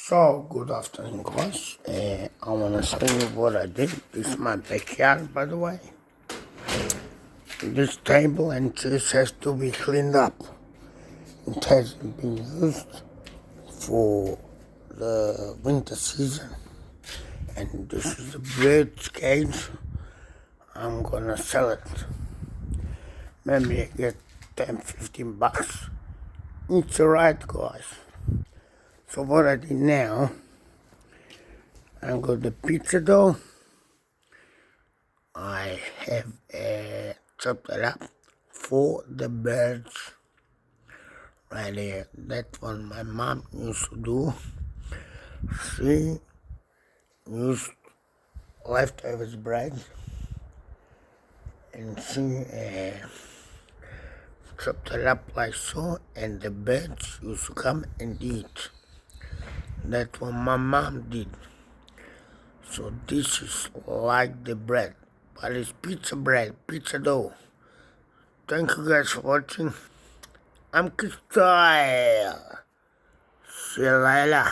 So, good afternoon, guys. I want to show you what I did. This is my backyard, by the way. This table and chairs has to be cleaned up. It hasn't been used for the winter season. And this is the bird's cage. I'm gonna sell it. Maybe I get 10-15 bucks. It's alright, guys. So what I did now, I got the pizza dough. I have chopped it up for the birds right here. That's what my mom used to do. She used leftovers bread and she chopped it up like so, and the birds used to come and eat. That's what my mom did. So this is like the bread, but it's pizza bread, pizza dough. Thank you guys for watching. Amke style. See you later.